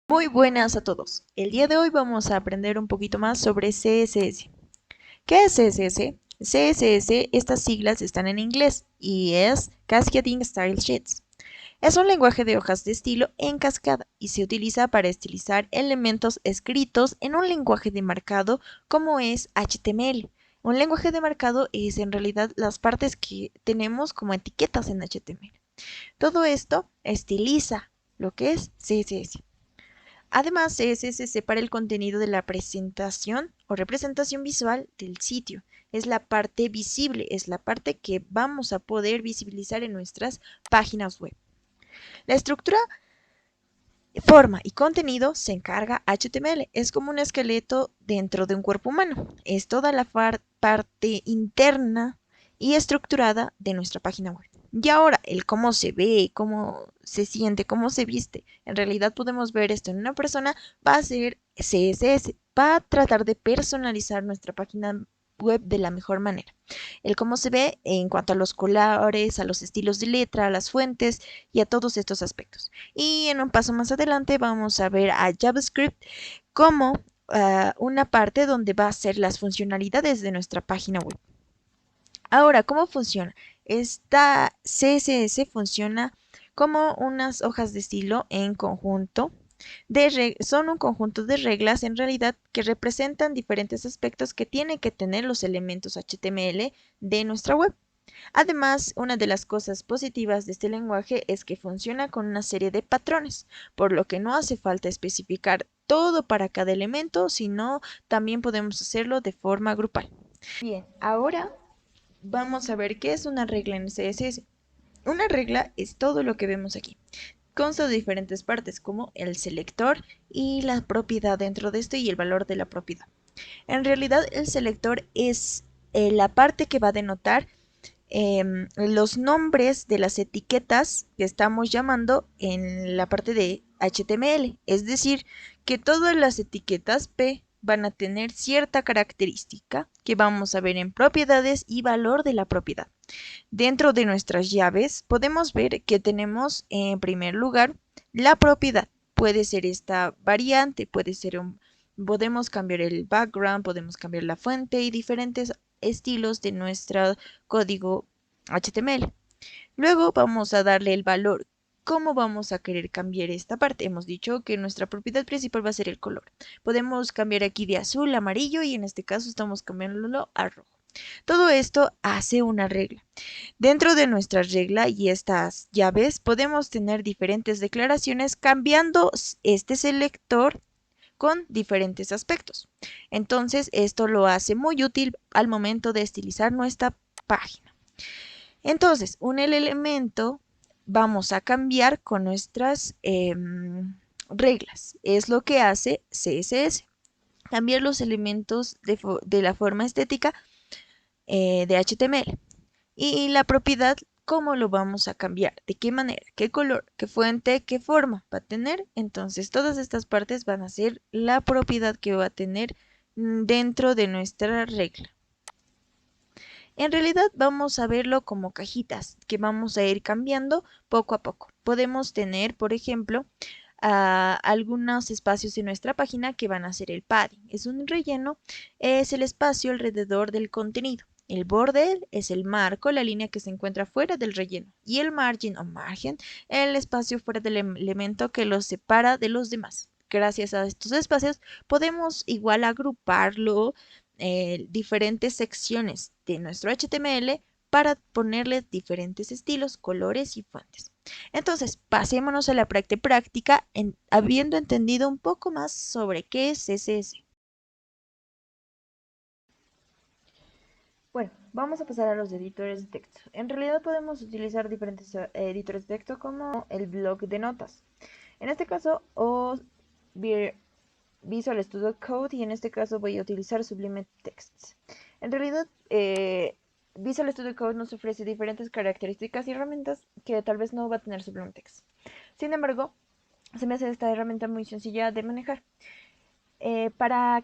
Muy buenas a todos. El día de hoy vamos a aprender un poquito más sobre CSS. ¿Qué es CSS? CSS, estas siglas están en inglés y es Cascading Style Sheets. Es un lenguaje de hojas de estilo en cascada y se utiliza para estilizar elementos escritos en un lenguaje de marcado como es HTML. Un lenguaje de marcado es en realidad las partes que tenemos como etiquetas en HTML. Todo esto estiliza lo que es CSS. Además, CSS separa el contenido de la presentación o representación visual del sitio. Es la parte visible, es la parte que vamos a poder visibilizar en nuestras páginas web. La estructura, forma y contenido se encarga HTML. Es como un esqueleto dentro de un cuerpo humano. Es toda la parte interna y estructurada de nuestra página web. Y ahora, el cómo se ve, cómo se siente, cómo se viste. En realidad podemos ver esto en una persona, va a ser CSS, va a tratar de personalizar nuestra página web de la mejor manera. El cómo se ve en cuanto a los colores, a los estilos de letra, a las fuentes y a todos estos aspectos. Y en un paso más adelante vamos a ver a JavaScript como una parte donde va a ser las funcionalidades de nuestra página web. Ahora, ¿cómo funciona? Esta CSS funciona como unas hojas de estilo en conjunto. Son un conjunto de reglas en realidad que representan diferentes aspectos que tienen que tener los elementos HTML de nuestra web. Además, una de las cosas positivas de este lenguaje es que funciona con una serie de patrones, por lo que no hace falta especificar todo para cada elemento, sino también podemos hacerlo de forma grupal. Bien, ahora vamos a ver qué es una regla en CSS. Una regla es todo lo que vemos aquí. Consta de diferentes partes como el selector y la propiedad dentro de esto y el valor de la propiedad. En realidad el selector es la parte que va a denotar los nombres de las etiquetas que estamos llamando en la parte de HTML. Es decir, que todas las etiquetas P van a tener cierta característica que vamos a ver en propiedades y valor de la propiedad. Dentro de nuestras llaves podemos ver que tenemos en primer lugar la propiedad. Puede ser esta variante, podemos cambiar el background, podemos cambiar la fuente y diferentes estilos de nuestro código HTML. Luego vamos a darle el valor. ¿Cómo vamos a querer cambiar esta parte? Hemos dicho que nuestra propiedad principal va a ser el color. Podemos cambiar aquí de azul a amarillo y en este caso estamos cambiándolo a rojo. Todo esto hace una regla. Dentro de nuestra regla y estas llaves podemos tener diferentes declaraciones cambiando este selector con diferentes aspectos. Entonces, esto lo hace muy útil al momento de estilizar nuestra página. Entonces, un elemento vamos a cambiar con nuestras reglas. Es lo que hace CSS. Cambiar los elementos de la forma estética de HTML. Y la propiedad, ¿cómo lo vamos a cambiar? ¿De qué manera? ¿Qué color? ¿Qué fuente? ¿Qué forma va a tener? Entonces, todas estas partes van a ser la propiedad que va a tener dentro de nuestra regla. En realidad vamos a verlo como cajitas que vamos a ir cambiando poco a poco. Podemos tener, por ejemplo, algunos espacios en nuestra página que van a ser el padding. Es un relleno, es el espacio alrededor del contenido. El border es el marco, la línea que se encuentra fuera del relleno. Y el margin o margen, el espacio fuera del elemento que los separa de los demás. Gracias a estos espacios podemos igual agruparlo diferentes secciones de nuestro HTML para ponerle diferentes estilos, colores y fuentes. Entonces, pasémonos a la parte práctica habiendo entendido un poco más sobre qué es CSS. Bueno, vamos a pasar a los editores de texto. En realidad podemos utilizar diferentes editores de texto como el blog de notas. En este caso, o Visual Studio Code y en este caso voy a utilizar Sublime Text. En realidad, Visual Studio Code nos ofrece diferentes características y herramientas que tal vez no va a tener Sublime Text. Sin embargo, se me hace esta herramienta muy sencilla de manejar.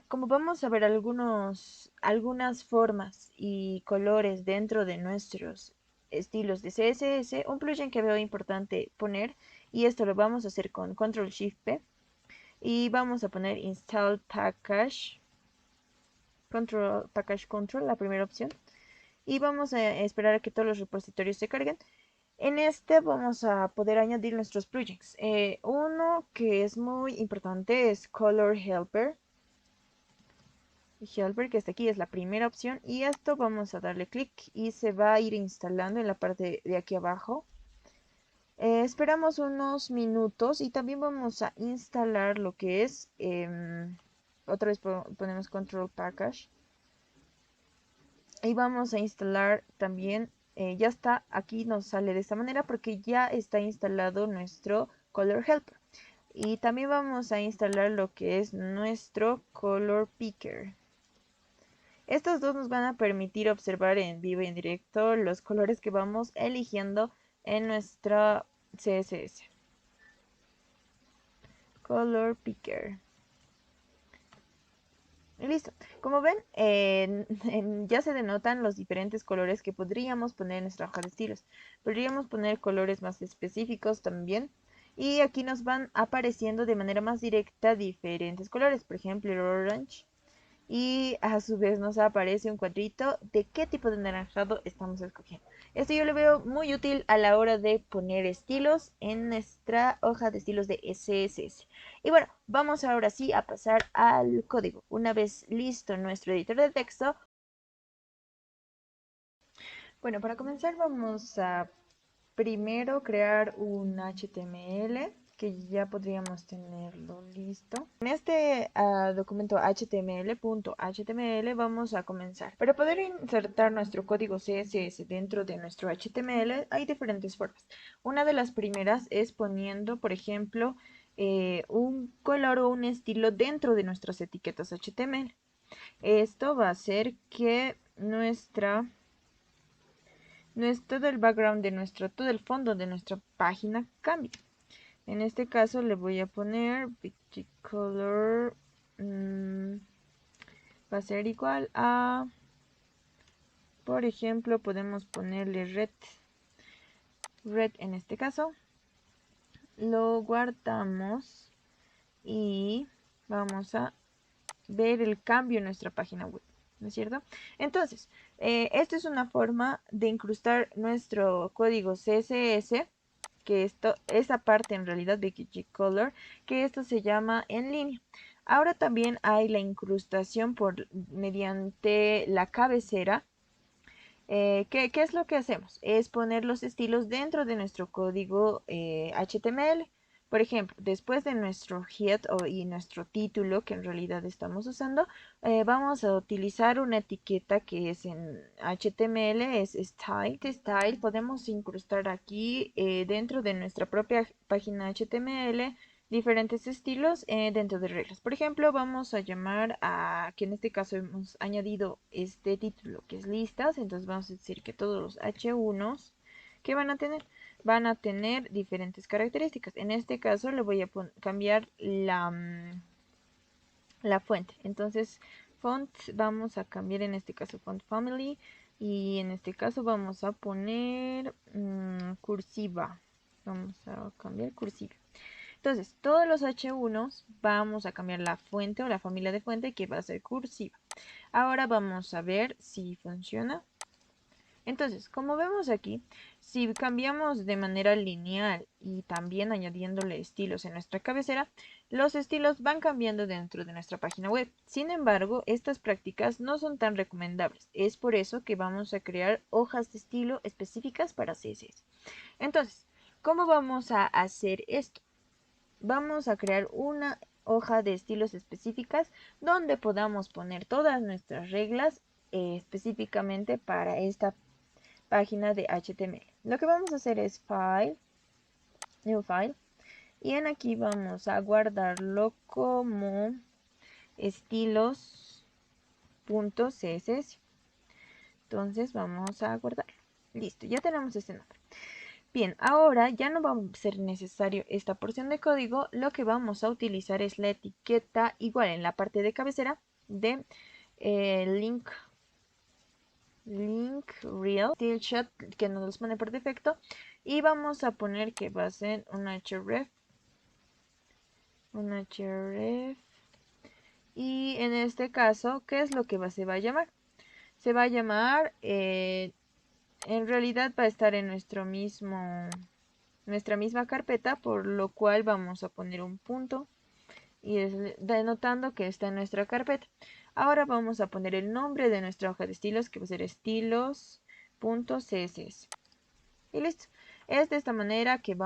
Como vamos a ver algunas formas y colores dentro de nuestros estilos de CSS, un plugin que veo importante poner, y esto lo vamos a hacer con Control Shift P, y vamos a poner install package control, la primera opción, y vamos a esperar a que todos los repositorios se carguen. En este vamos a poder añadir nuestros plugins. Uno que es muy importante es Color Helper. Helper, que está aquí, es la primera opción, y esto vamos a darle clic y se va a ir instalando en la parte de aquí abajo. Esperamos unos minutos y también vamos a instalar lo que es, otra vez ponemos control package, y vamos a instalar también, ya está, aquí nos sale de esta manera porque ya está instalado nuestro Color Helper. Y también vamos a instalar lo que es nuestro Color Picker. Estos dos nos van a permitir observar en vivo y en directo los colores que vamos eligiendo en nuestra CSS. Color Picker. Y listo. Como ven, ya se denotan los diferentes colores que podríamos poner en nuestra hoja de estilos. Podríamos poner colores más específicos también. Y aquí nos van apareciendo de manera más directa diferentes colores. Por ejemplo, el orange. Y a su vez nos aparece un cuadrito de qué tipo de anaranjado estamos escogiendo. Esto yo lo veo muy útil a la hora de poner estilos en nuestra hoja de estilos de CSS. Y bueno, vamos ahora sí a pasar al código. Una vez listo nuestro editor de texto. Bueno, para comenzar vamos a primero crear un HTML que ya podríamos tenerlo listo. En este documento html.html vamos a comenzar. Para poder insertar nuestro código CSS dentro de nuestro HTML hay diferentes formas. Una de las primeras es poniendo, por ejemplo, un color o un estilo dentro de nuestras etiquetas HTML. Esto va a hacer que todo el background de todo el fondo de nuestra página cambie. En este caso le voy a poner color, va a ser igual a, por ejemplo, podemos ponerle red en este caso. Lo guardamos y vamos a ver el cambio en nuestra página web, ¿no es cierto? Entonces, esta es una forma de incrustar nuestro código CSS, que esa parte en realidad de Color, que esto se llama en línea. Ahora también hay la incrustación mediante la cabecera. ¿Qué es lo que hacemos? Es poner los estilos dentro de nuestro código HTML. Por ejemplo, después de nuestro head y nuestro título, que en realidad estamos usando, vamos a utilizar una etiqueta que es en HTML, es style. Este style podemos incrustar aquí dentro de nuestra propia página HTML diferentes estilos dentro de reglas. Por ejemplo, vamos a llamar que en este caso hemos añadido este título que es listas, entonces vamos a decir que todos los H1s que van a tener diferentes características. En este caso le voy a cambiar la fuente. Entonces, font vamos a cambiar en este caso font family y en este caso vamos a poner cursiva. Vamos a cambiar cursiva. Entonces, todos los H1s vamos a cambiar la fuente o la familia de fuente que va a ser cursiva. Ahora vamos a ver si funciona. Entonces, como vemos aquí, si cambiamos de manera lineal y también añadiéndole estilos en nuestra cabecera, los estilos van cambiando dentro de nuestra página web. Sin embargo, estas prácticas no son tan recomendables. Es por eso que vamos a crear hojas de estilo específicas para CSS. Entonces, ¿cómo vamos a hacer esto? Vamos a crear una hoja de estilos específicas donde podamos poner todas nuestras reglas específicamente para esta página de HTML. Lo que vamos a hacer es File, New File, y en aquí vamos a guardarlo como estilos.css. Entonces vamos a guardarlo. Listo, ya tenemos este nombre. Bien, ahora ya no va a ser necesario esta porción de código. Lo que vamos a utilizar es la etiqueta igual en la parte de cabecera de link real style shot que nos los pone por defecto, y vamos a poner que va a ser un href un href. Y en este caso, ¿qué es lo que se va a llamar? Se va a llamar, en realidad va a estar en nuestra misma carpeta, por lo cual vamos a poner un punto y denotando que está en nuestra carpeta. Ahora vamos a poner el nombre de nuestra hoja de estilos, que va a ser estilos.css. Y listo. Es de esta manera que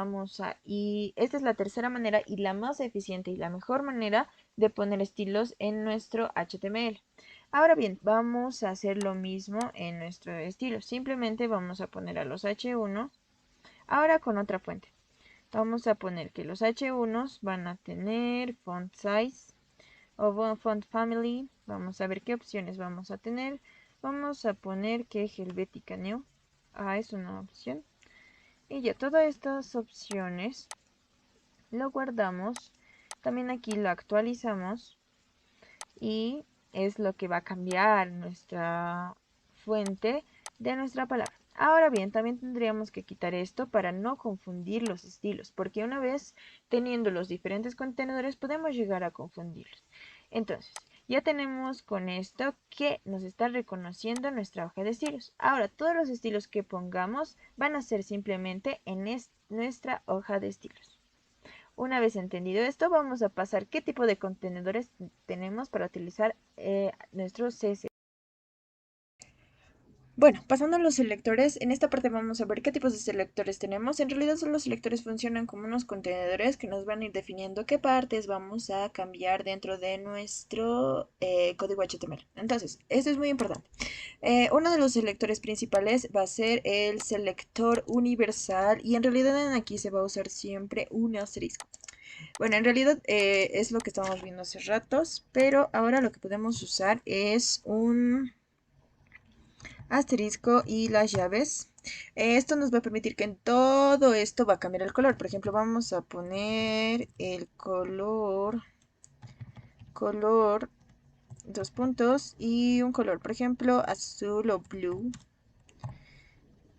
y esta es la tercera manera y la más eficiente y la mejor manera de poner estilos en nuestro HTML. Ahora bien, vamos a hacer lo mismo en nuestro estilo. Simplemente vamos a poner a los H1, ahora con otra fuente. Vamos a poner que los H1s van a tener font size o font family. Vamos a ver qué opciones vamos a tener. Vamos a poner que Helvetica Neue es una opción. Y ya todas estas opciones lo guardamos. También aquí lo actualizamos. Y es lo que va a cambiar nuestra fuente de nuestra palabra. Ahora bien, también tendríamos que quitar esto para no confundir los estilos, porque una vez teniendo los diferentes contenedores podemos llegar a confundirlos. Entonces, ya tenemos con esto que nos está reconociendo nuestra hoja de estilos. Ahora, todos los estilos que pongamos van a ser simplemente en nuestra hoja de estilos. Una vez entendido esto, vamos a pasar qué tipo de contenedores tenemos para utilizar nuestro CSS. Bueno, pasando a los selectores, en esta parte vamos a ver qué tipos de selectores tenemos. En realidad los selectores funcionan como unos contenedores que nos van a ir definiendo qué partes vamos a cambiar dentro de nuestro código HTML. Entonces, esto es muy importante. Uno de los selectores principales va a ser el selector universal y en realidad aquí se va a usar siempre un asterisco. Bueno, en realidad es lo que estábamos viendo hace ratos, pero ahora lo que podemos usar es un asterisco y las llaves. Esto nos va a permitir que en todo esto va a cambiar el color. Por ejemplo, vamos a poner el color, dos puntos y un color, por ejemplo, azul o blue.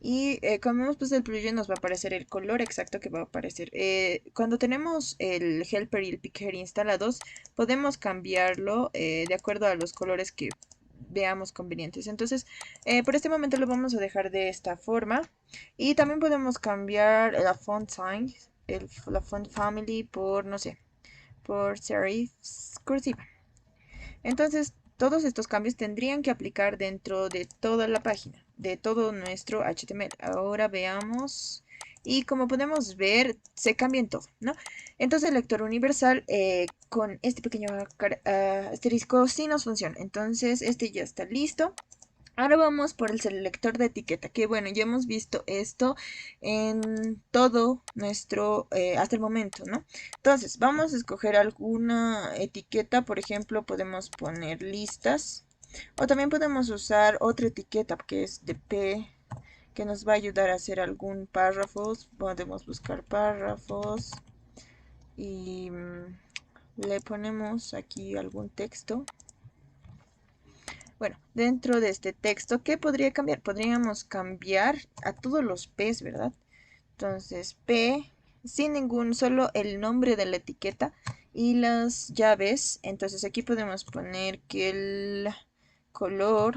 Y como hemos puesto el plugin nos va a aparecer el color exacto que va a aparecer. Cuando tenemos el helper y el picker instalados, podemos cambiarlo de acuerdo a los colores que veamos convenientes. Entonces, por este momento lo vamos a dejar de esta forma. Y también podemos cambiar la font size, la font family por, no sé, por serif cursiva. Entonces, todos estos cambios tendrían que aplicar dentro de toda la página, de todo nuestro HTML. Ahora veamos. Y como podemos ver, se cambia en todo, ¿no? Entonces el lector universal con este pequeño asterisco sí nos funciona. Entonces este ya está listo. Ahora vamos por el selector de etiqueta, que bueno, ya hemos visto esto en todo nuestro, hasta el momento, ¿no? Entonces, vamos a escoger alguna etiqueta, por ejemplo, podemos poner listas, o también podemos usar otra etiqueta, que es de P, que nos va a ayudar a hacer algún párrafos, podemos buscar párrafos, y le ponemos aquí algún texto. Bueno, dentro de este texto, ¿qué podría cambiar? Podríamos cambiar a todos los P's, ¿verdad? Entonces, P, sin ningún, solo el nombre de la etiqueta y las llaves. Entonces, aquí podemos poner que el color,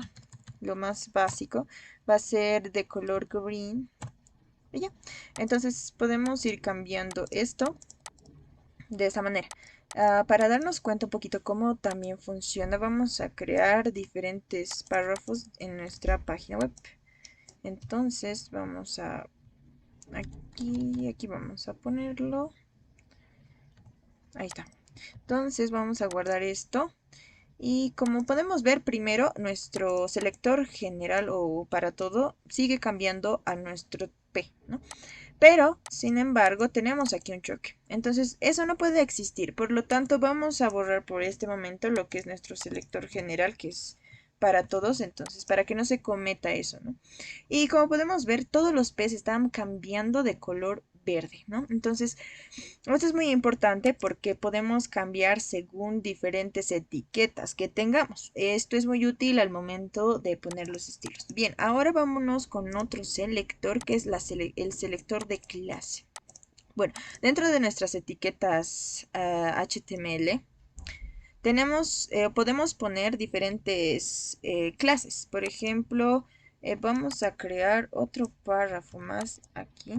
lo más básico, va a ser de color green. Y ya. Entonces, podemos ir cambiando esto de esa manera. Para darnos cuenta un poquito cómo también funciona, vamos a crear diferentes párrafos en nuestra página web. Entonces vamos a aquí vamos a ponerlo. Ahí está. Entonces vamos a guardar esto. Y como podemos ver, primero nuestro selector general o para todo sigue cambiando a nuestro P, ¿no? Pero, sin embargo, tenemos aquí un choque. Entonces, eso no puede existir. Por lo tanto, vamos a borrar por este momento lo que es nuestro selector general, que es para todos. Entonces, para que no se cometa eso, ¿no? Y como podemos ver, todos los P's están cambiando de color verde, ¿no? Entonces, esto es muy importante porque podemos cambiar según diferentes etiquetas que tengamos. Esto es muy útil al momento de poner los estilos. Bien, ahora vámonos con otro selector que es el selector de clase. Bueno, dentro de nuestras etiquetas HTML podemos poner diferentes clases. Por ejemplo, vamos a crear otro párrafo más aquí.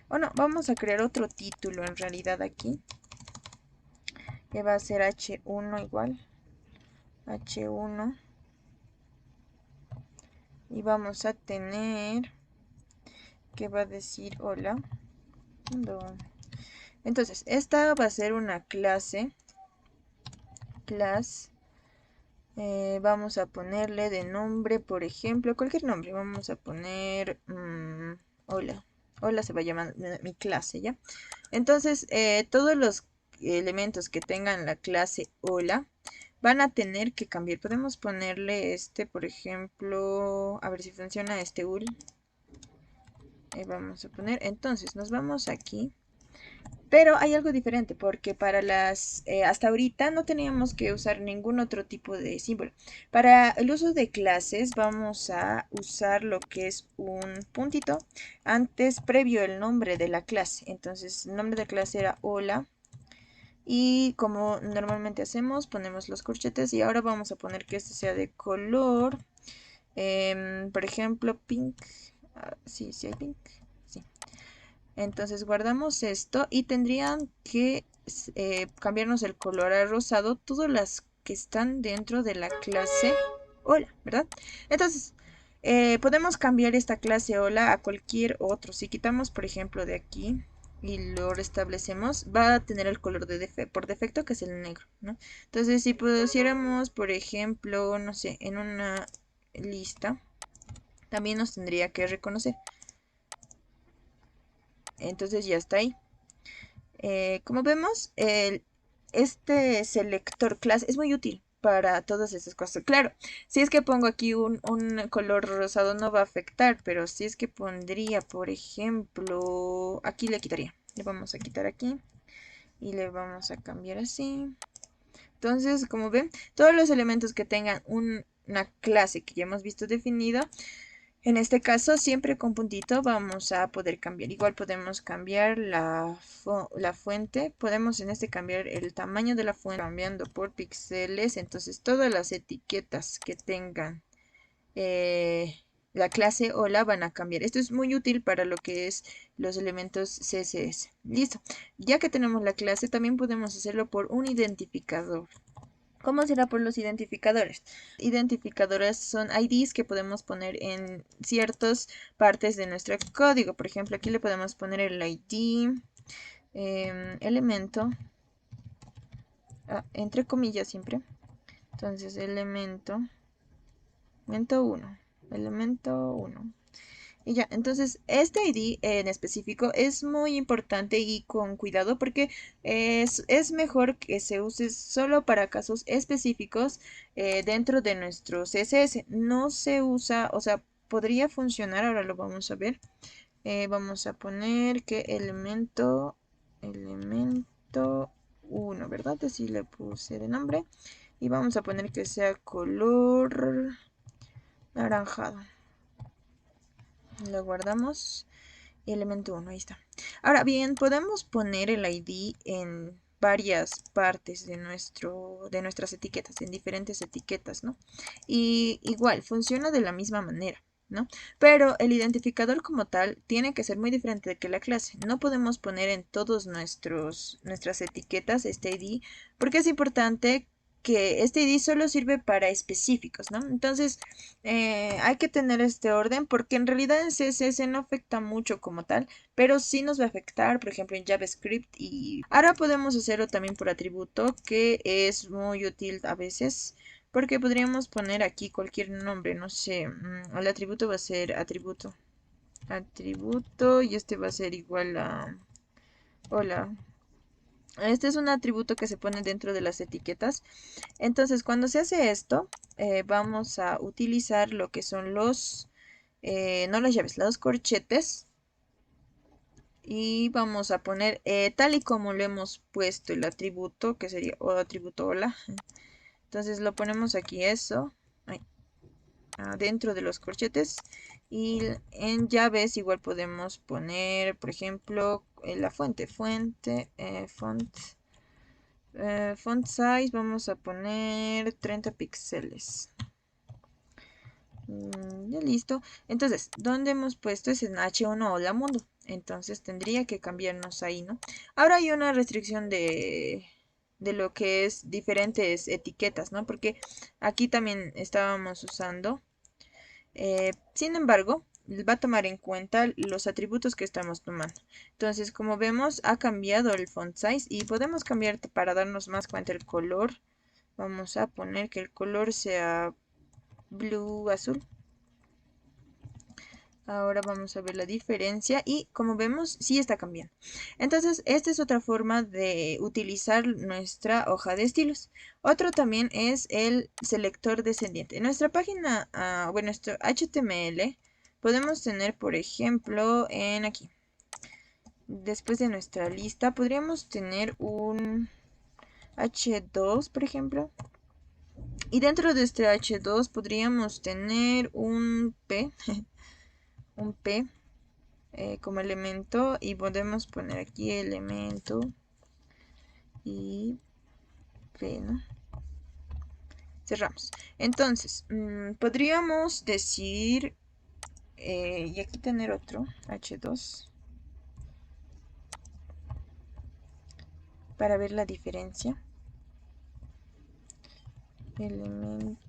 O no, vamos a crear otro título en realidad aquí. Que va a ser H1 igual. H1. Y vamos a tener que va a decir hola. Entonces, esta va a ser una clase. Vamos a ponerle de nombre, por ejemplo, cualquier nombre. Vamos a poner hola. Hola se va a llamar mi clase, ¿ya? Entonces, todos los elementos que tengan la clase hola van a tener que cambiar. Podemos ponerle por ejemplo, a ver si funciona este UL. Vamos a poner, entonces nos vamos aquí. Pero hay algo diferente porque hasta ahorita no teníamos que usar ningún otro tipo de símbolo. Para el uso de clases vamos a usar lo que es un puntito antes previo el nombre de la clase. Entonces el nombre de la clase era hola. Y como normalmente hacemos, ponemos los corchetes y ahora vamos a poner que este sea de color, por ejemplo, pink. Sí, sí hay pink. Sí. Entonces guardamos esto y tendrían que cambiarnos el color a rosado todas las que están dentro de la clase hola, ¿verdad? Entonces podemos cambiar esta clase hola a cualquier otro. Si quitamos, por ejemplo, de aquí y lo restablecemos, va a tener el color por defecto, que es el negro, ¿no? Entonces, si pusiéramos, por ejemplo, no sé, en una lista, también nos tendría que reconocer. Entonces ya está ahí. Como vemos, este selector class es muy útil para todas estas cosas. Claro, si es que pongo aquí un color rosado no va a afectar, pero si es que pondría, por ejemplo, aquí le quitaría. Le vamos a quitar aquí y le vamos a cambiar así. Entonces, como ven, todos los elementos que tengan una clase que ya hemos visto definida, en este caso, siempre con puntito vamos a poder cambiar. Igual podemos cambiar la fuente. Podemos en cambiar el tamaño de la fuente cambiando por píxeles. Entonces, todas las etiquetas que tengan la clase hola van a cambiar. Esto es muy útil para lo que es los elementos CSS. Listo. Ya que tenemos la clase, también podemos hacerlo por un identificador. ¿Cómo será por los identificadores? Identificadores son IDs que podemos poner en ciertas partes de nuestro código. Por ejemplo, aquí le podemos poner el ID, elemento, entre comillas siempre. Entonces, elemento 1, elemento 1. Y ya, entonces este ID en específico es muy importante y con cuidado porque es mejor que se use solo para casos específicos dentro de nuestro CSS. No se usa, o sea, podría funcionar, ahora lo vamos a ver. Vamos a poner que elemento 1, ¿verdad? Así le puse de nombre. Y vamos a poner que sea color naranjado. Lo guardamos. Elemento 1, ahí está. Ahora bien, podemos poner el ID en varias partes de nuestras etiquetas, en diferentes etiquetas, ¿no? Y igual, funciona de la misma manera, ¿no? Pero el identificador como tal tiene que ser muy diferente de que la clase. No podemos poner en todas nuestras etiquetas este ID porque es importante que este ID solo sirve para específicos, ¿no? Entonces, hay que tener este orden porque en realidad en CSS no afecta mucho como tal, pero sí nos va a afectar, por ejemplo, en JavaScript. Y ahora podemos hacerlo también por atributo, que es muy útil a veces, porque podríamos poner aquí cualquier nombre, no sé, el atributo va a ser atributo, y este va a ser igual a hola. Este es un atributo que se pone dentro de las etiquetas. Entonces, cuando se hace esto, vamos a utilizar lo que son no las llaves, los corchetes. Y vamos a poner tal y como lo hemos puesto el atributo, que sería atributo hola. Entonces lo ponemos aquí eso. Ay. dentro de los corchetes. Y en llaves igual podemos poner, por ejemplo, la font size, vamos a poner 30 píxeles. Ya listo. Entonces, ¿dónde hemos puesto? Es en H1 Hola Mundo. Entonces tendría que cambiarnos ahí, ¿no? Ahora hay una restricción de lo que es diferentes etiquetas, ¿no? Porque aquí también estábamos usando. Sin embargo, va a tomar en cuenta los atributos que estamos tomando. Entonces, como vemos, ha cambiado el font size y podemos cambiar para darnos más cuenta el color. Vamos a poner que el color sea blue azul. Ahora vamos a ver la diferencia y como vemos sí está cambiando. Entonces esta es otra forma de utilizar nuestra hoja de estilos. Otro también es el selector descendiente. En nuestra página, bueno, nuestro HTML podemos tener, por ejemplo, en aquí. Después de nuestra lista podríamos tener un H2, por ejemplo. Y dentro de este H2 podríamos tener un P, un P. Como elemento y podemos poner aquí elemento y P, ¿no? Cerramos. Entonces, podríamos decir, y aquí tener otro, H2, para ver la diferencia. Elementos,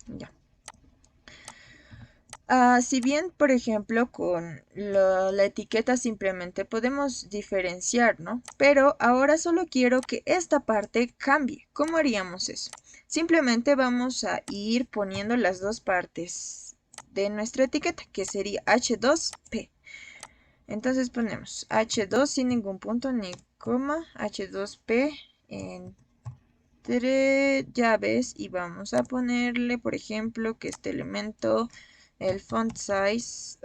ya. Si bien, por ejemplo, con la etiqueta simplemente podemos diferenciar, ¿no? Pero ahora solo quiero que esta parte cambie. ¿Cómo haríamos eso? Simplemente vamos a ir poniendo las dos partes de nuestra etiqueta, que sería H2P. Entonces ponemos H2 sin ningún punto ni coma, H2P entre llaves y vamos a ponerle, por ejemplo, que este elemento, el font size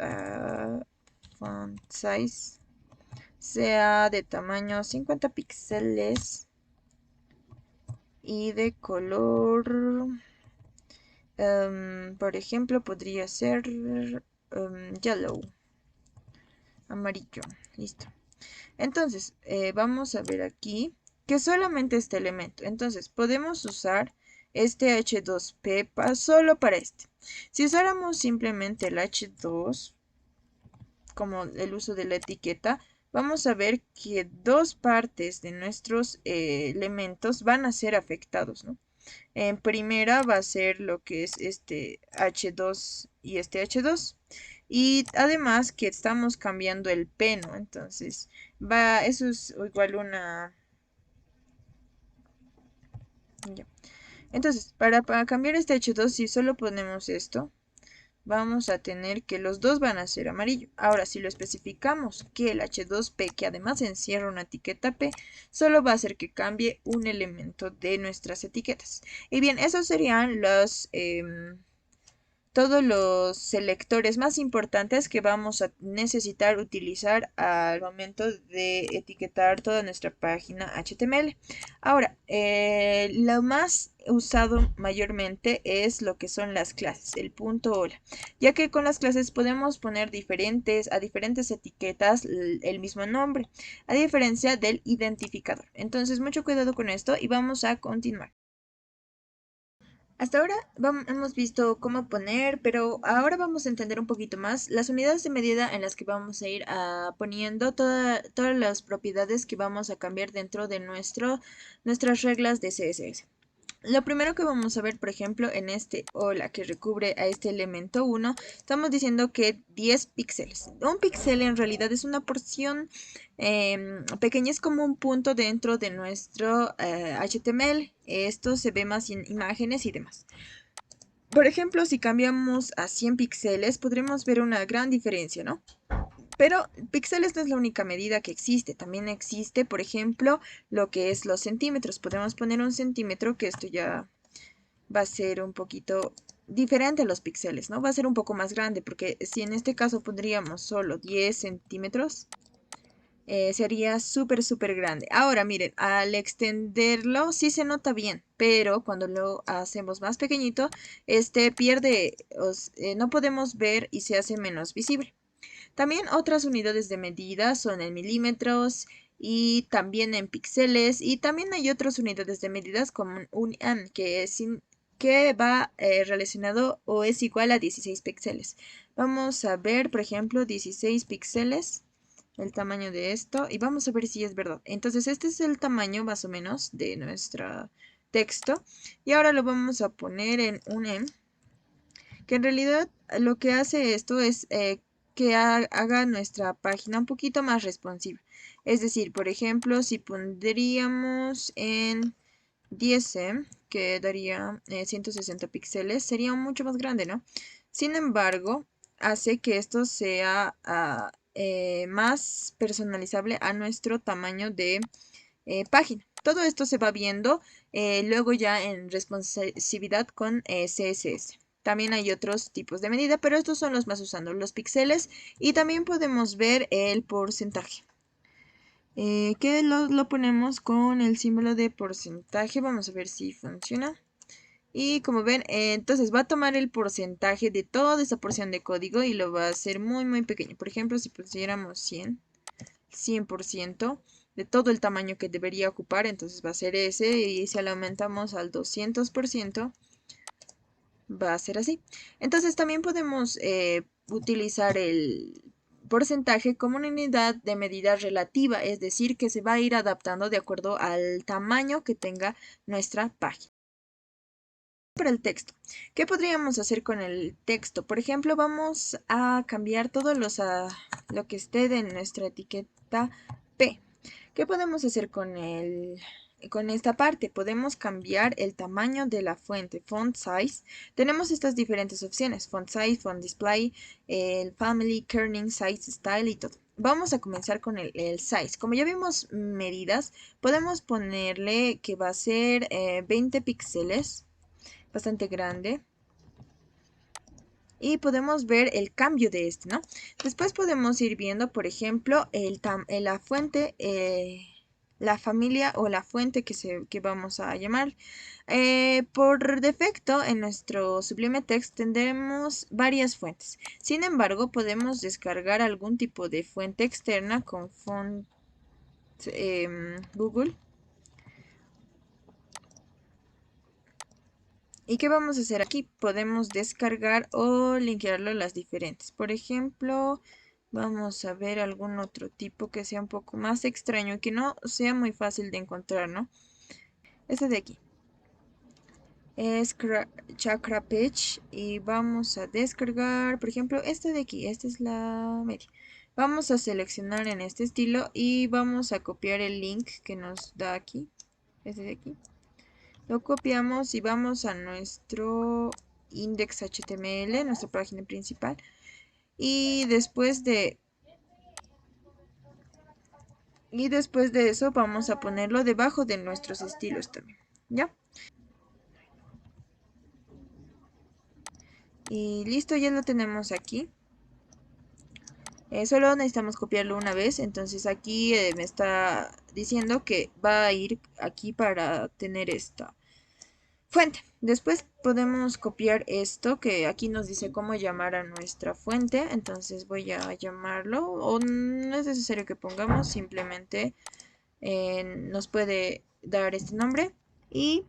sea de tamaño 50 píxeles y de color, por ejemplo, podría ser yellow, amarillo. Listo. Entonces, vamos a ver aquí que solamente este elemento. Entonces, podemos usar este H2P solo para este. Si usáramos simplemente el H2, como el uso de la etiqueta, vamos a ver que dos partes de nuestros elementos van a ser afectados, ¿no? En primera va a ser lo que es este H2 y este H2. Y además que estamos cambiando el P, ¿no? Entonces, eso es igual una... Ya. Entonces, para cambiar este H2, si solo ponemos esto, vamos a tener que los dos van a ser amarillo. Ahora, si lo especificamos que el H2P, que además encierra una etiqueta P, solo va a hacer que cambie un elemento de nuestras etiquetas. Y bien, esos serían todos los selectores más importantes que vamos a necesitar utilizar al momento de etiquetar toda nuestra página HTML. Ahora, lo más usado mayormente es lo que son las clases, el punto hola, ya que con las clases podemos poner a diferentes etiquetas el mismo nombre, a diferencia del identificador. Entonces, mucho cuidado con esto y vamos a continuar. Hasta ahora hemos visto cómo poner, pero ahora vamos a entender un poquito más las unidades de medida en las que vamos a ir poniendo todas las propiedades que vamos a cambiar dentro de nuestras reglas de CSS. Lo primero que vamos a ver, por ejemplo, en este hola que recubre a este elemento 1, estamos diciendo que 10 píxeles. Un píxel en realidad es una porción pequeña, es como un punto dentro de nuestro HTML. Esto se ve más en imágenes y demás. Por ejemplo, si cambiamos a 100 píxeles, podremos ver una gran diferencia, ¿no? Pero píxeles no es la única medida que existe. También existe, por ejemplo, lo que es los centímetros. Podemos poner un centímetro, que esto ya va a ser un poquito diferente a los píxeles, ¿no? Va a ser un poco más grande, porque si en este caso pondríamos solo 10 centímetros, sería súper grande. Ahora miren, al extenderlo sí se nota bien, pero cuando lo hacemos más pequeñito, este pierde, no podemos ver y se hace menos visible. También otras unidades de medida son en milímetros y también en píxeles, y también hay otras unidades de medidas como un que va relacionado o es igual a 16 píxeles. Vamos a ver, por ejemplo, 16 píxeles, el tamaño de esto, y vamos a ver si es verdad. Entonces este es el tamaño más o menos de nuestro texto, y ahora lo vamos a poner en un M, que en realidad lo que hace esto es que haga nuestra página un poquito más responsiva. Es decir, por ejemplo, si pondríamos en 10M, que daría 160 píxeles, sería mucho más grande, ¿no? Sin embargo, hace que esto sea más personalizable a nuestro tamaño de página. Todo esto se va viendo luego ya en responsividad con CSS. También hay otros tipos de medida, pero estos son los más usando, los píxeles, y también podemos ver el porcentaje. Que lo ponemos con el símbolo de porcentaje. Vamos a ver si funciona. Y como ven, entonces va a tomar el porcentaje de toda esa porción de código y lo va a hacer muy pequeño. Por ejemplo, si pusiéramos 100% de todo el tamaño que debería ocupar, entonces va a ser ese, y si lo aumentamos al 200%, va a ser así. Entonces también podemos utilizar el porcentaje como una unidad de medida relativa, es decir, que se va a ir adaptando de acuerdo al tamaño que tenga nuestra página. Para el texto, ¿qué podríamos hacer con el texto? Por ejemplo, vamos a cambiar todo lo que esté de nuestra etiqueta P. ¿Qué podemos hacer con esta parte? Podemos cambiar el tamaño de la fuente, font size. Tenemos estas diferentes opciones, font size, font display, el family, kerning, size, style y todo. Vamos a comenzar con el size. Como ya vimos medidas, podemos ponerle que va a ser 20 píxeles, bastante grande. Y podemos ver el cambio de este, ¿no? Después podemos ir viendo, por ejemplo, la fuente, la familia o la fuente que vamos a llamar. Por defecto, en nuestro Sublime Text tendremos varias fuentes. Sin embargo, podemos descargar algún tipo de fuente externa con font Google. ¿Y qué vamos a hacer aquí? Podemos descargar o linkearlo a las diferentes. Por ejemplo, vamos a ver algún otro tipo que sea un poco más extraño, que no sea muy fácil de encontrar, ¿no? Este de aquí es Chakra Page, y vamos a descargar, por ejemplo, este de aquí. Esta es la media. Vamos a seleccionar en este estilo y vamos a copiar el link que nos da aquí. Este de aquí. Lo copiamos y vamos a nuestro index.html, nuestra página principal. Y después de eso vamos a ponerlo debajo de nuestros estilos también, ¿ya? Y listo, ya lo tenemos aquí. Solo necesitamos copiarlo una vez, entonces aquí me está diciendo que va a ir aquí para tener esta fuente. Después podemos copiar esto, que aquí nos dice cómo llamar a nuestra fuente. Entonces voy a llamarlo, o no es necesario que pongamos, simplemente nos puede dar este nombre. Y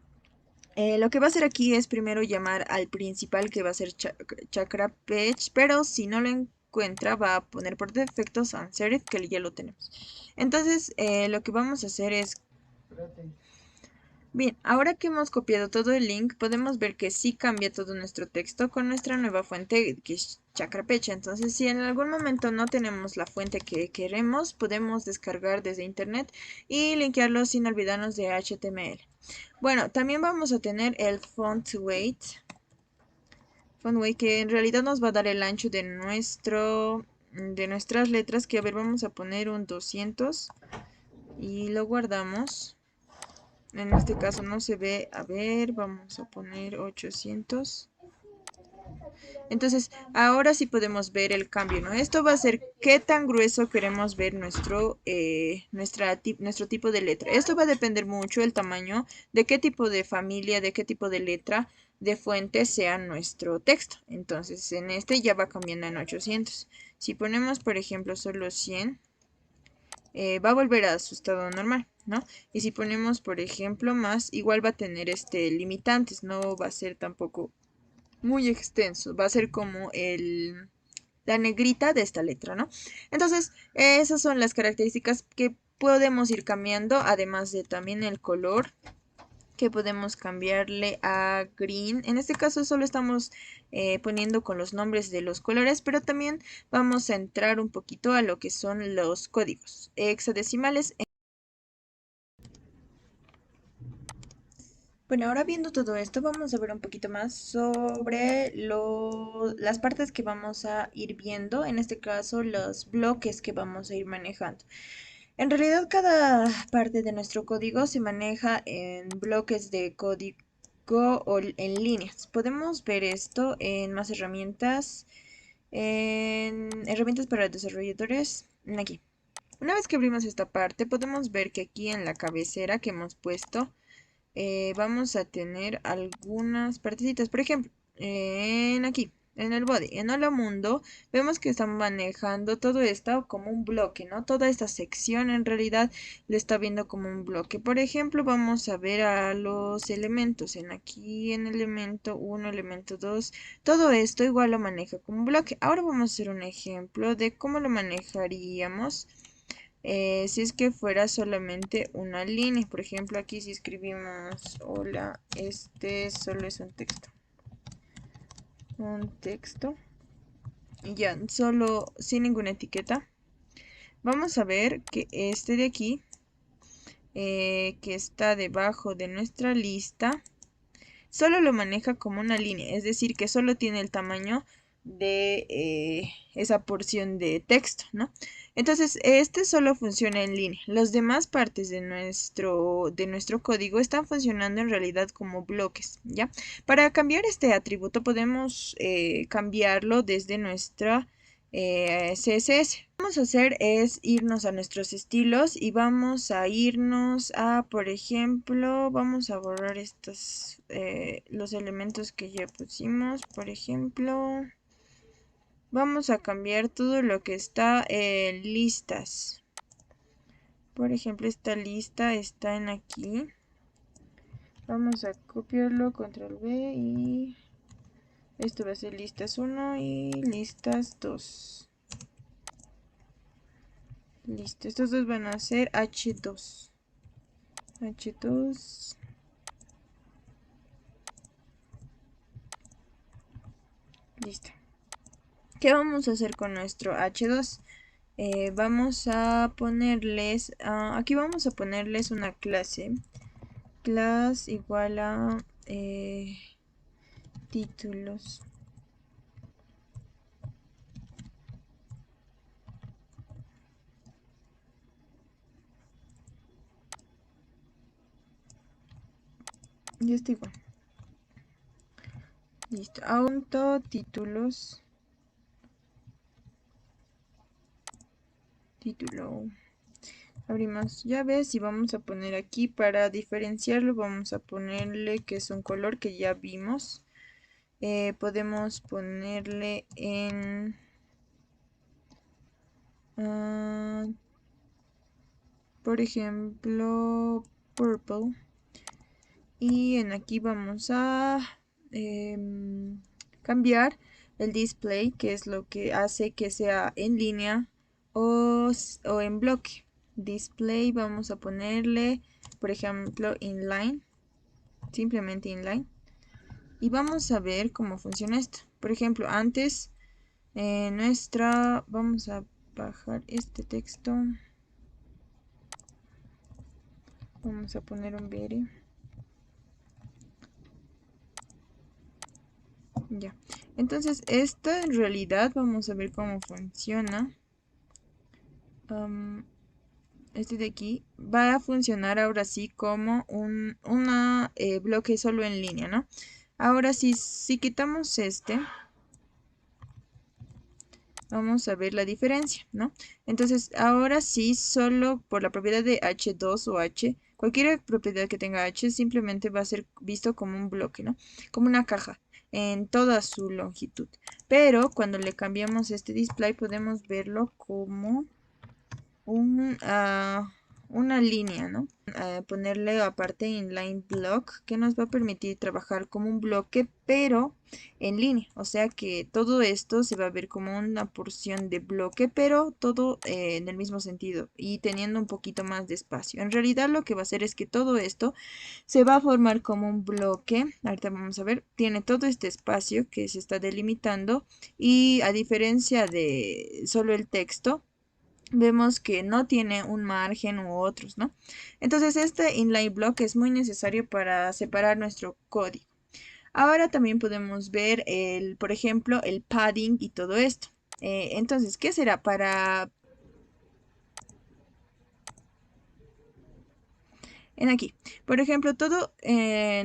lo que va a hacer aquí es primero llamar al principal, que va a ser Chakra Page, pero si no lo encuentra va a poner por defecto sans serif, que ya lo tenemos. Entonces lo que vamos a hacer es... Bien, ahora que hemos copiado todo el link, podemos ver que sí cambia todo nuestro texto con nuestra nueva fuente, que es Chakrapecha. Entonces, si en algún momento no tenemos la fuente que queremos, podemos descargar desde internet y linkearlo sin olvidarnos de HTML. Bueno, también vamos a tener el font weight, que en realidad nos va a dar el ancho de nuestras letras, que a ver, vamos a poner un 200 y lo guardamos. En este caso no se ve, a ver, vamos a poner 800. Entonces, ahora sí podemos ver el cambio, ¿no? Esto va a ser qué tan grueso queremos ver nuestro tipo de letra. Esto va a depender mucho del tamaño, de qué tipo de familia, de qué tipo de letra de fuente sea nuestro texto. Entonces, en este ya va cambiando en 800. Si ponemos, por ejemplo, solo 100, va a volver a su estado normal, ¿no? Y si ponemos, por ejemplo, más, igual va a tener limitantes, no va a ser tampoco muy extenso, va a ser como la negrita de esta letra, ¿no? Entonces, esas son las características que podemos ir cambiando, además de también el color, que podemos cambiarle a green. En este caso solo estamos poniendo con los nombres de los colores, pero también vamos a entrar un poquito a lo que son los códigos hexadecimales. Bueno, ahora viendo todo esto, vamos a ver un poquito más sobre las partes que vamos a ir viendo, en este caso los bloques que vamos a ir manejando. En realidad, cada parte de nuestro código se maneja en bloques de código o en líneas. Podemos ver esto en más herramientas, en herramientas para desarrolladores, aquí. Una vez que abrimos esta parte, podemos ver que aquí en la cabecera que hemos puesto, vamos a tener algunas partecitas. Por ejemplo, aquí, en el body, en Hola Mundo, vemos que están manejando todo esto como un bloque, ¿no? Toda esta sección en realidad lo está viendo como un bloque. Por ejemplo, vamos a ver a los elementos. Aquí en elemento 1, elemento 2, todo esto igual lo maneja como un bloque. Ahora vamos a hacer un ejemplo de cómo lo manejaríamos si es que fuera solamente una línea. Por ejemplo, aquí si escribimos hola, este solo es un texto. Un texto. Y ya, solo sin ninguna etiqueta. Vamos a ver que este de aquí, que está debajo de nuestra lista, solo lo maneja como una línea, es decir, que solo tiene el tamaño de esa porción de texto, ¿no? Entonces, este solo funciona en línea. Las demás partes de nuestro código están funcionando en realidad como bloques, ¿ya? Para cambiar este atributo podemos cambiarlo desde nuestra CSS. Lo que vamos a hacer es irnos a nuestros estilos y vamos a irnos a, por ejemplo, vamos a borrar los elementos que ya pusimos. Por ejemplo, vamos a cambiar todo lo que está en listas. Por ejemplo, esta lista está en aquí. Vamos a copiarlo, control V, y esto va a ser listas 1 y listas 2. Listo, estos dos van a ser H2. H2. Listo. ¿Qué vamos a hacer con nuestro H2? Vamos a ponerles, aquí vamos a ponerles una clase. Class igual a títulos. Ya está igual. Listo. Auto títulos. Título. Abrimos llaves y vamos a poner aquí, para diferenciarlo, vamos a ponerle que es un color que ya vimos. Podemos ponerle en por ejemplo, purple. Y en aquí vamos a cambiar el display, que es lo que hace que sea en línea o en bloque. Display vamos a ponerle, por ejemplo, inline, simplemente inline. Y vamos a ver cómo funciona esto. Por ejemplo, antes vamos a bajar este texto. Vamos a poner un very. Ya. Entonces, esto en realidad vamos a ver cómo funciona. Este de aquí va a funcionar ahora sí como un bloque solo en línea, ¿no? Ahora sí, si quitamos este, vamos a ver la diferencia, ¿no? Entonces, ahora sí, solo por la propiedad de H2 o H, cualquier propiedad que tenga H simplemente va a ser visto como un bloque, ¿no? Como una caja en toda su longitud. Pero cuando le cambiamos este display podemos verlo como un, una línea, ¿no? Ponerle aparte inline block que nos va a permitir trabajar como un bloque pero en línea, o sea que todo esto se va a ver como una porción de bloque pero todo en el mismo sentido y teniendo un poquito más de espacio. En realidad lo que va a hacer es que todo esto se va a formar como un bloque. Ahorita vamos a ver, tiene todo este espacio que se está delimitando y a diferencia de solo el texto, vemos que no tiene un margen u otros, ¿no? Entonces este inline block es muy necesario para separar nuestro código. Ahora también podemos ver por ejemplo, el padding y todo esto. Entonces, ¿qué será? Aquí, por ejemplo, todo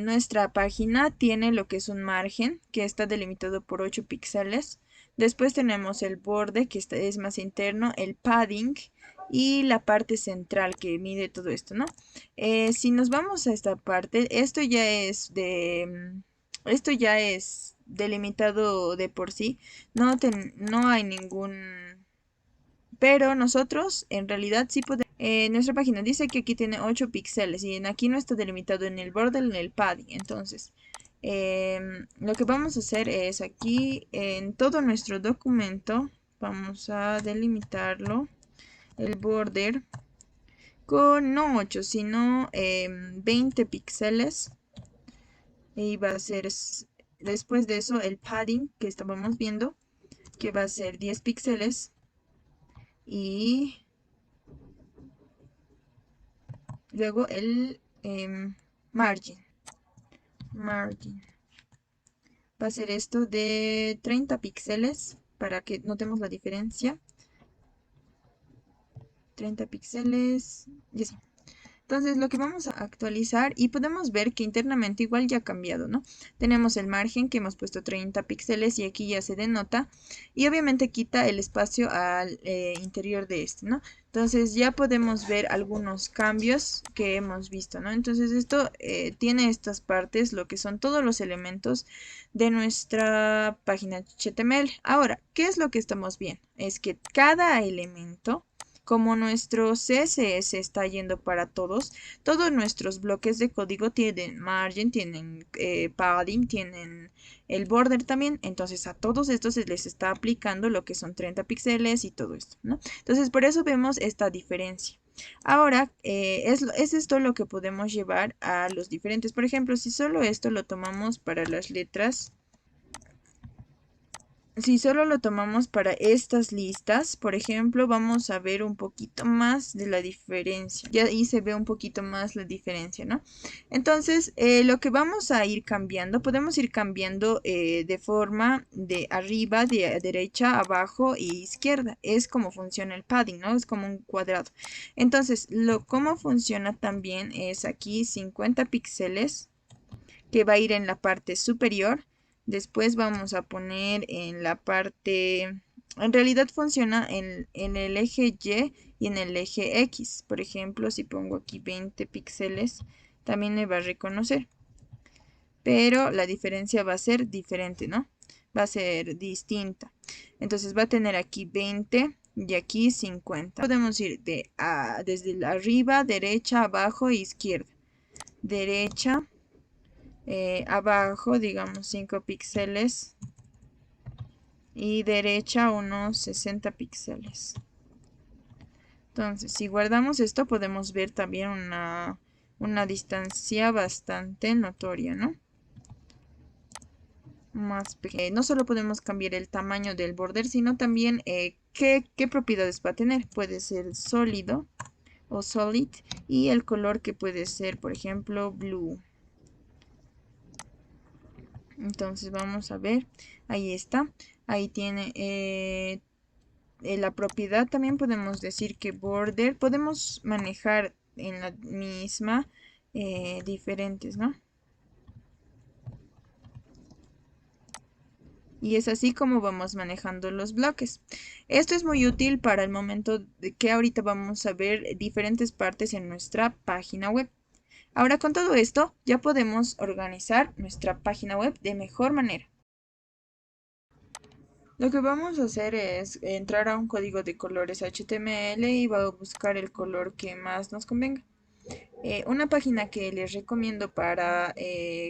nuestra página tiene lo que es un margen que está delimitado por 8 píxeles. Después tenemos el borde que es más interno, el padding y la parte central que mide todo esto, ¿no? Si nos vamos a esta parte, esto ya es delimitado de por sí. No hay ningún, pero nosotros en realidad sí podemos. Nuestra página dice que aquí tiene 8 píxeles y aquí no está delimitado en el borde ni en el padding. Entonces, lo que vamos a hacer es aquí en todo nuestro documento, vamos a delimitarlo, el border, con no 8, sino 20 píxeles. Y va a ser después de eso el padding que estábamos viendo, que va a ser 10 píxeles. Y luego el margin. Va a ser esto de 30 píxeles para que notemos la diferencia. 30 píxeles y así. Entonces lo que vamos a actualizar y podemos ver que internamente igual ya ha cambiado, ¿no? Tenemos el margen que hemos puesto 30 píxeles y aquí ya se denota y obviamente quita el espacio al interior de este, ¿no? Entonces ya podemos ver algunos cambios que hemos visto, ¿no? Entonces esto tiene estas partes, lo que son todos los elementos de nuestra página HTML. Ahora, ¿qué es lo que estamos viendo? Es que cada elemento, como nuestro CSS está yendo para todos nuestros bloques de código tienen margin, tienen padding, tienen el border también. Entonces a todos estos se les está aplicando lo que son 30 píxeles y todo esto, ¿no? Entonces por eso vemos esta diferencia. Ahora, es esto lo que podemos llevar a los diferentes. Por ejemplo, si solo esto lo tomamos para las letras, si solo lo tomamos para estas listas, por ejemplo, vamos a ver un poquito más de la diferencia. Ya ahí se ve un poquito más la diferencia, ¿no? Entonces, lo que vamos a ir cambiando, podemos ir cambiando de forma de arriba, de derecha, abajo e izquierda. Es como funciona el padding, ¿no? Es como un cuadrado. Entonces, cómo funciona también es aquí 50 píxeles que va a ir en la parte superior. Después vamos a poner en la parte, en realidad funciona en el eje Y y en el eje X. Por ejemplo, si pongo aquí 20 píxeles, también me va a reconocer. Pero la diferencia va a ser diferente, ¿no? Va a ser distinta. Entonces va a tener aquí 20 y aquí 50. Podemos ir desde arriba, derecha, abajo e izquierda. Derecha, abajo, digamos 5 píxeles y derecha unos 60 píxeles. Entonces, si guardamos esto, podemos ver también una distancia bastante notoria, ¿no? Más pequeña. No solo podemos cambiar el tamaño del border, sino también qué propiedades va a tener. Puede ser sólido o solid y el color que puede ser, por ejemplo, blue. Entonces vamos a ver, ahí está, ahí tiene la propiedad. También podemos decir que border, podemos manejar en la misma diferentes, ¿no? Y es así como vamos manejando los bloques. Esto es muy útil para el momento de que ahorita vamos a ver diferentes partes en nuestra página web. Ahora con todo esto ya podemos organizar nuestra página web de mejor manera. Lo que vamos a hacer es entrar a un código de colores HTML y va a buscar el color que más nos convenga. Una página que les recomiendo para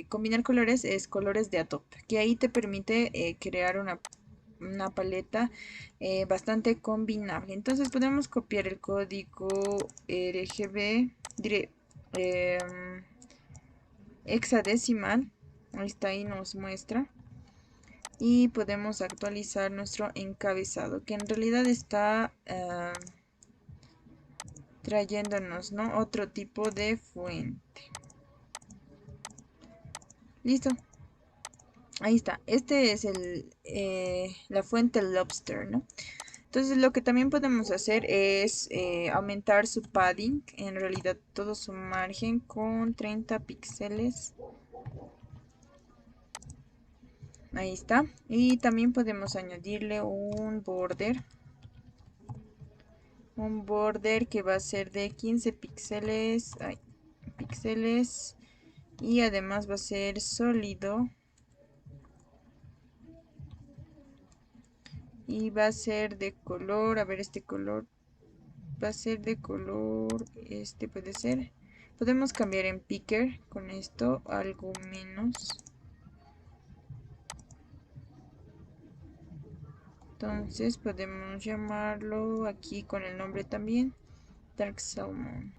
combinar colores es Colores de Adobe, que ahí te permite crear una paleta bastante combinable. Entonces podemos copiar el código RGB hexadecimal. Ahí está, ahí nos muestra. Y podemos actualizar nuestro encabezado, que en realidad está trayéndonos, ¿no?, otro tipo de fuente. Listo. Ahí está. Este es la fuente Lobster, ¿no? Entonces lo que también podemos hacer es aumentar su padding, en realidad todo su margen con 30 píxeles. Ahí está. Y también podemos añadirle un border. Un border que va a ser de 15 píxeles. Píxeles. Y además va a ser sólido. Y va a ser de color. A ver, este color va a ser de color, este puede ser. Podemos cambiar en picker con esto, algo menos. Entonces podemos llamarlo aquí con el nombre también, Dark Salmon.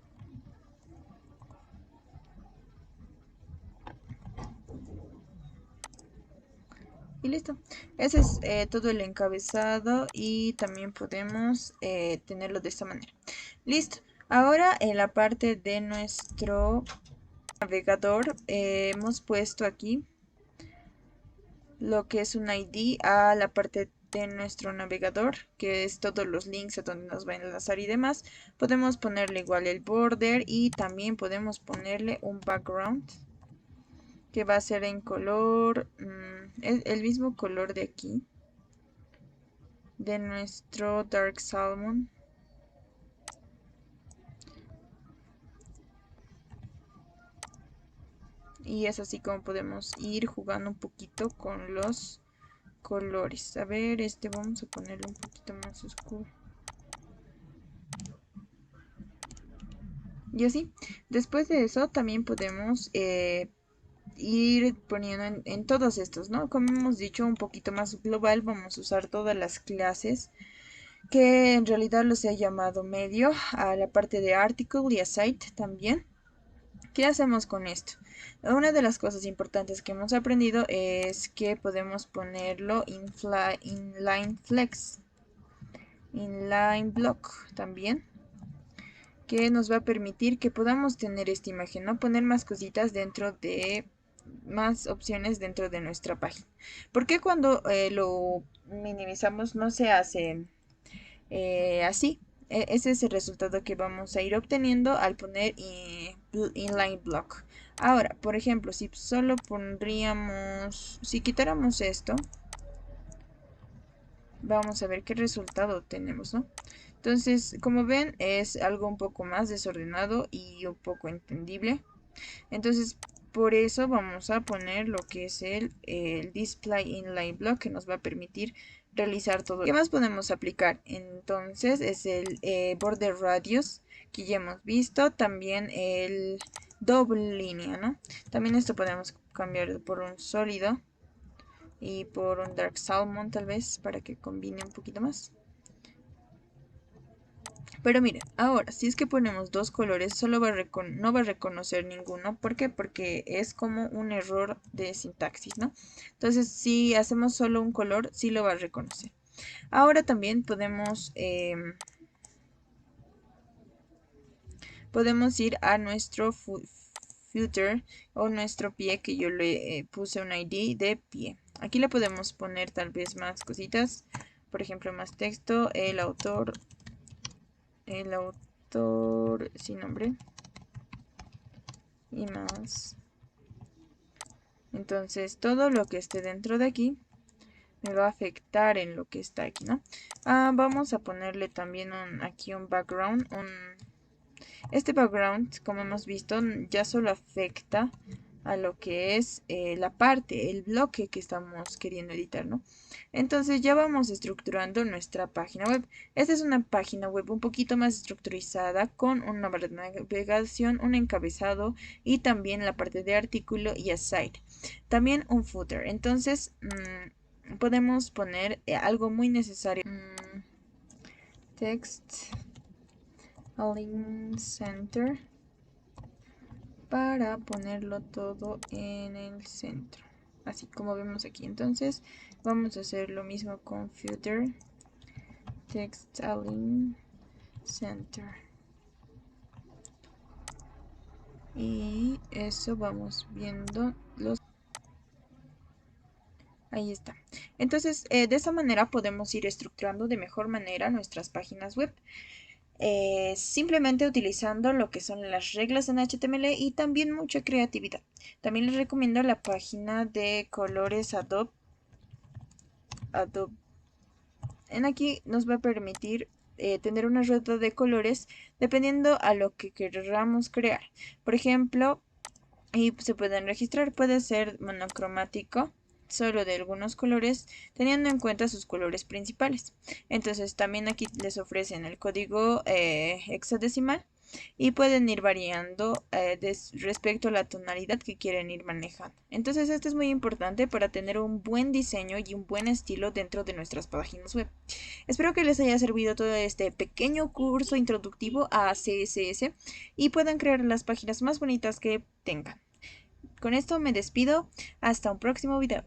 Y listo. Ese es todo el encabezado y también podemos tenerlo de esta manera. Listo. Ahora en la parte de nuestro navegador hemos puesto aquí lo que es un ID a la parte de nuestro navegador, que es todos los links a donde nos va a enlazar y demás. Podemos ponerle igual el border y también podemos ponerle un background que va a ser en color, el mismo color de aquí, de nuestro Dark Salmon. Y es así como podemos ir jugando un poquito con los colores. A ver, vamos a ponerlo un poquito más oscuro. Y así, después de eso también podemos ir poniendo en todos estos, ¿no? Como hemos dicho, un poquito más global, vamos a usar todas las clases que en realidad los he llamado medio, a la parte de article y a site también. ¿Qué hacemos con esto? Una de las cosas importantes que hemos aprendido es que podemos ponerlo inline flex, inline block también, que nos va a permitir que podamos tener esta imagen, no poner más cositas dentro de más opciones dentro de nuestra página. Porque cuando lo minimizamos no se hace así. Ese es el resultado que vamos a ir obteniendo al poner inline block. Ahora, por ejemplo, si solo pondríamos, si quitáramos esto, vamos a ver qué resultado tenemos, ¿no? Entonces, como ven, es algo un poco más desordenado y un poco entendible. Entonces, por eso vamos a poner lo que es el display inline block, que nos va a permitir realizar todo. ¿Qué más podemos aplicar? Entonces, es el border radius, que ya hemos visto. También el doble línea, ¿no? También esto podemos cambiar por un sólido y por un dark salmon, tal vez, para que combine un poquito más. Pero miren, ahora, si es que ponemos dos colores, solo no va a reconocer ninguno. ¿Por qué? Porque es como un error de sintaxis, ¿no? Entonces, si hacemos solo un color, sí lo va a reconocer. Ahora también podemos ir a nuestro footer o nuestro pie, que yo le puse un ID de pie. Aquí le podemos poner tal vez más cositas, por ejemplo, más texto, el autor sin nombre y más. Entonces todo lo que esté dentro de aquí me va a afectar en lo que está aquí, ¿no? Vamos a ponerle también aquí un background. Este background, como hemos visto, ya solo afecta a lo que es la parte, el bloque que estamos queriendo editar, ¿no? Entonces ya vamos estructurando nuestra página web. Esta es una página web un poquito más estructurizada con una barra de navegación, un encabezado y también la parte de artículo y aside. También un footer. Entonces podemos poner algo muy necesario. Text Align Center para ponerlo todo en el centro, así como vemos aquí. Entonces vamos a hacer lo mismo con footer text align center y eso vamos viendo los. Ahí está. Entonces de esa manera podemos ir estructurando de mejor manera nuestras páginas web. Simplemente utilizando lo que son las reglas en HTML y también mucha creatividad. También les recomiendo la página de colores Adobe. En aquí nos va a permitir tener una rueda de colores dependiendo a lo que queramos crear. Por ejemplo, y se pueden registrar, puede ser monocromático, solo de algunos colores, teniendo en cuenta sus colores principales. Entonces también aquí les ofrecen el código hexadecimal y pueden ir variando respecto a la tonalidad que quieren ir manejando. Entonces esto es muy importante para tener un buen diseño y un buen estilo dentro de nuestras páginas web. Espero que les haya servido todo este pequeño curso introductivo a CSS y puedan crear las páginas más bonitas que tengan. Con esto me despido. Hasta un próximo video.